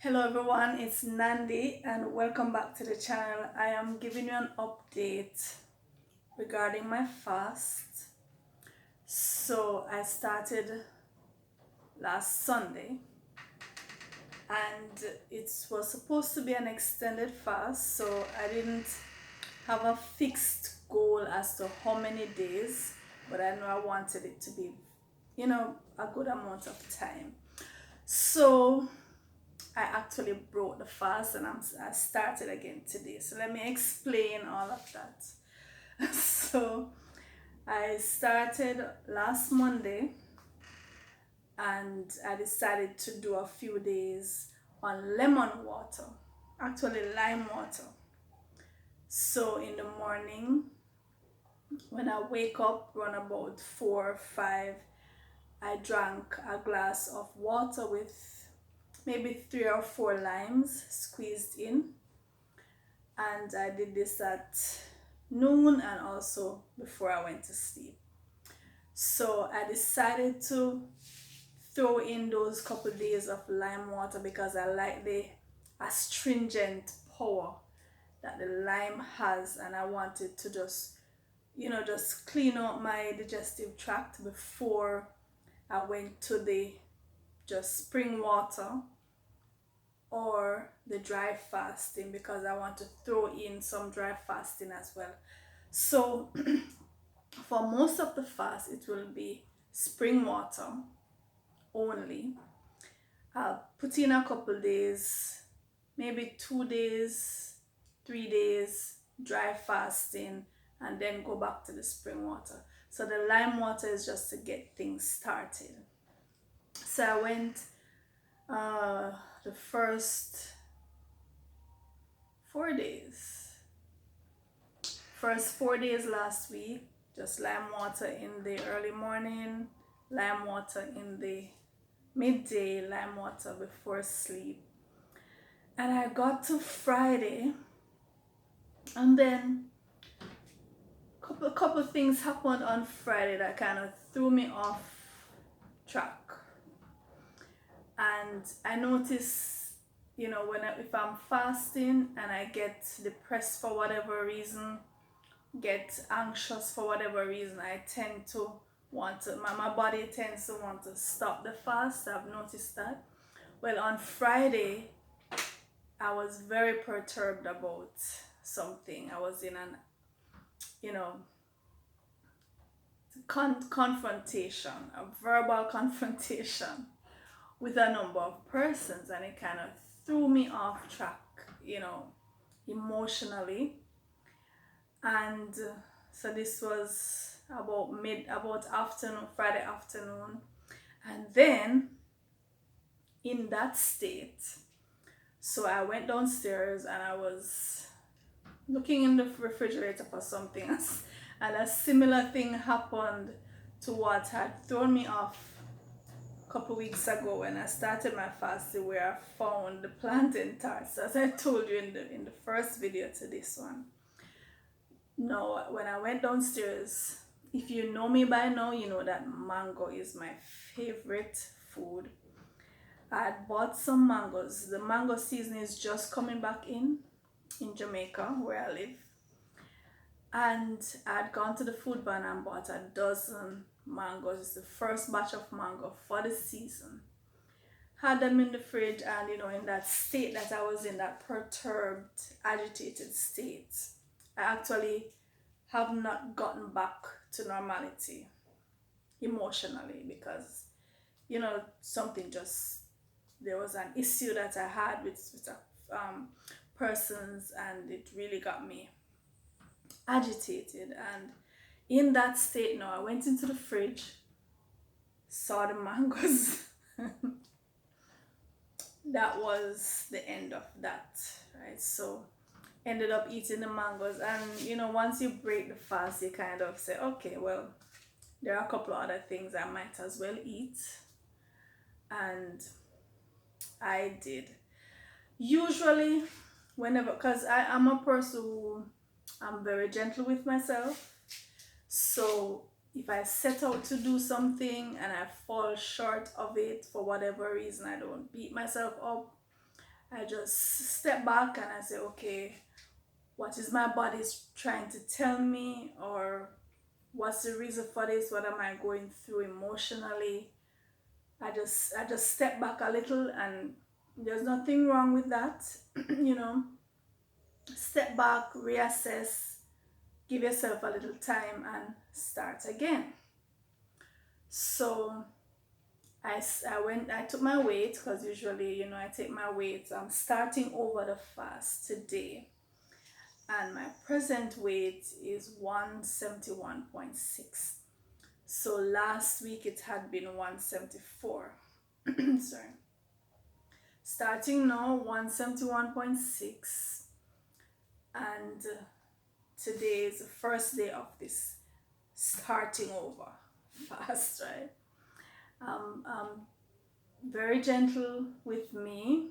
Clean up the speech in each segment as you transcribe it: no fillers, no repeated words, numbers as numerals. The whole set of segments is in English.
Hello everyone, it's Nandi and welcome back to the channel. I am giving you an update regarding my fast. So I started last Sunday and it was supposed to be an extended fast, so I didn't have a fixed goal as to how many days, but I know I wanted it to be, a good amount of time. So I actually broke the fast and I started again today. So let me explain all of that. So I started last Monday and I decided to do a few days on lemon water, actually lime water. So in the morning, when I wake up around about 4 or 5, I drank a glass of water with maybe 3 or 4 limes squeezed in, and I did this at noon and also before I went to sleep. So I decided to throw in those couple days of lime water because I like the astringent power that the lime has, and I wanted to just clean out my digestive tract before I went to the just spring water or the dry fasting, because I want to throw in some dry fasting as well. So for most of the fast, it will be spring water only. I'll put in a couple days, maybe 2 days, 3 days dry fasting, and then go back to the spring water. So the lime water is just to get things started. So I went the first 4 days. First 4 days last week, just lime water in the early morning, lime water in the midday, lime water before sleep. And I got to Friday, and then couple things happened on Friday that kind of threw me off track. And I noticed, if I'm fasting and I get depressed for whatever reason, get anxious for whatever reason, I tend to my body tends to want to stop the fast. I've noticed that. Well, on Friday, I was very perturbed about something. I was in an, confrontation, a verbal confrontation with a number of persons, and it kind of threw me off track, emotionally. And so this was about afternoon, Friday afternoon. And then in that state, so I went downstairs and I was looking in the refrigerator for something else, and a similar thing happened to what had thrown me off a couple weeks ago when I started my fasting, where I found the plantain tarts, as I told you in the first video to this one. No, when I went downstairs, if you know me by now, you know that mango is my favorite food. I had bought some mangoes. The mango season is just coming back in Jamaica, where I live. And I had gone to the food barn and bought a dozen mangoes. It's the first batch of mango for the season. Had them in the fridge, and in that state that I was in, that perturbed, agitated state, I actually have not gotten back to normality emotionally, because something just, there was an issue that I had with persons, and it really got me agitated. And in that state now, I went into the fridge, saw the mangoes. That was the end of that, right? So ended up eating the mangoes, and once you break the fast, you kind of say, okay, well, there are a couple of other things I might as well eat. And I did. Usually, whenever, because I'm a person who, I'm very gentle with myself. So if I set out to do something and I fall short of it for whatever reason, I don't beat myself up. I just step back and I say, okay, what is my body trying to tell me, or what's the reason for this? What am I going through emotionally? I just step back a little, and there's nothing wrong with that. you know, step back, reassess, give yourself a little time, and start again. So I took my weight, because usually, I take my weight. I'm starting over the fast today, and my present weight is 171.6. So last week it had been 174. Sorry. Starting now, 171.6, and today is the first day of this starting over fast, right? Very gentle with me,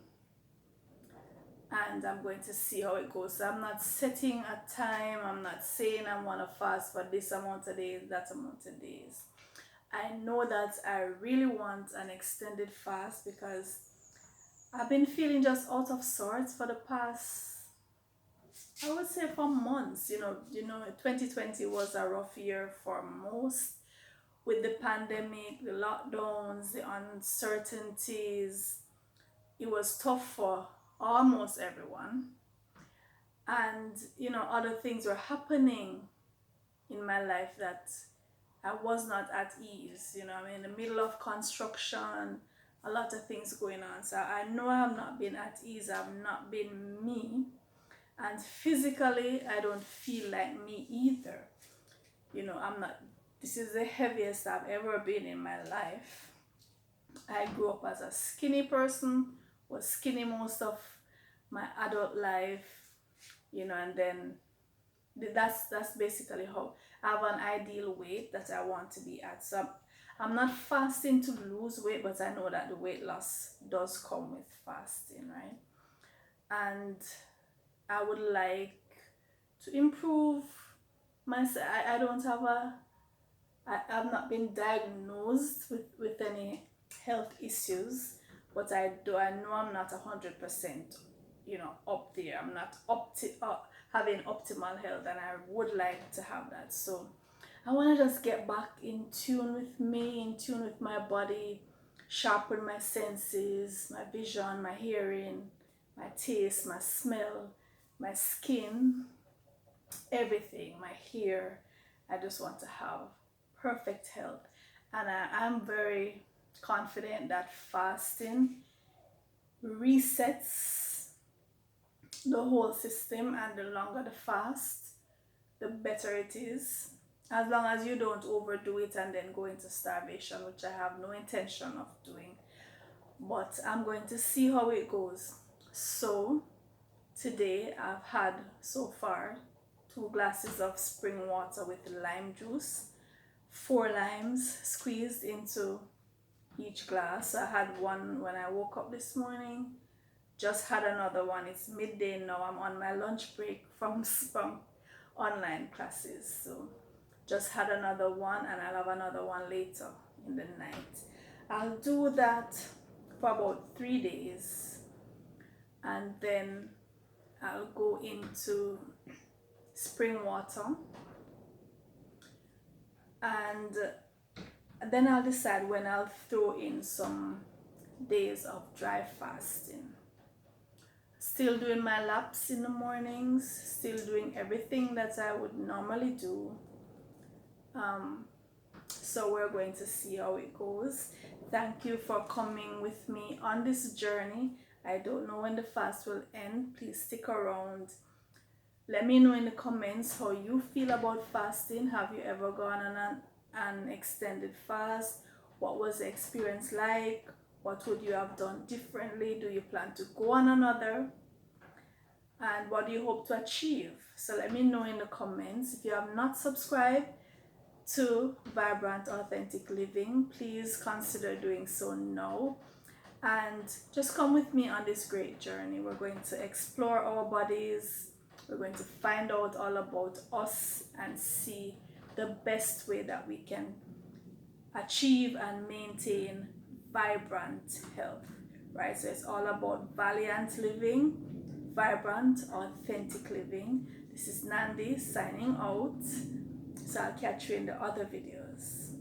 and I'm going to see how it goes. So I'm not setting a time. I'm not saying I want to fast for this amount of days, that amount of days. I know that I really want an extended fast, because I've been feeling just out of sorts for the past, I would say, for months. 2020 was a rough year for most, with the pandemic, the lockdowns, the uncertainties. It was tough for almost everyone. And, other things were happening in my life that I was not at ease. I'm in the middle of construction, a lot of things going on. So I know I have not been at ease, I've not been me. And physically, I don't feel like me either. I'm not, this is the heaviest I've ever been in my life. I grew up as a skinny person, was skinny most of my adult life, and then that's basically how I have an ideal weight that I want to be at. So I'm not fasting to lose weight, but I know that the weight loss does come with fasting, right? And I would like to improve myself. I don't have I've not been diagnosed with any health issues, but I know I'm not 100%, up there. I'm not having optimal health, and I would like to have that. So I want to just get back in tune with me, in tune with my body, sharpen my senses, my vision, my hearing, my taste, my smell, my skin, everything, my hair. I just want to have perfect health. And I'm very confident that fasting resets the whole system, and the longer the fast, the better it is. As long as you don't overdo it and then go into starvation, which I have no intention of doing. But I'm going to see how it goes. So today I've had so far 2 glasses of spring water with lime juice, 4 limes squeezed into each glass. I had one when I woke up this morning, just had another one. It's midday now. I'm on my lunch break from online classes, so just had another one, and I'll have another one later in the night. I'll do that for about 3 days, and then I'll go into spring water, and then I'll decide when I'll throw in some days of dry fasting. Still doing my laps in the mornings, still doing everything that I would normally do. So we're going to see how it goes. Thank you for coming with me on this journey. I don't know when the fast will end. Please stick around. Let me know in the comments how you feel about fasting. Have you ever gone on an extended fast? What was the experience like? What would you have done differently? Do you plan to go on another? And what do you hope to achieve? So let me know in the comments. If you have not subscribed to Vibrant Authentic Living, please consider doing so now. And just come with me on this great journey. We're going to explore our bodies. We're going to find out all about us and see the best way that we can achieve and maintain vibrant health. right? So it's all about valiant living, vibrant, authentic living. This is Nandi signing out. So I'll catch you in the other videos.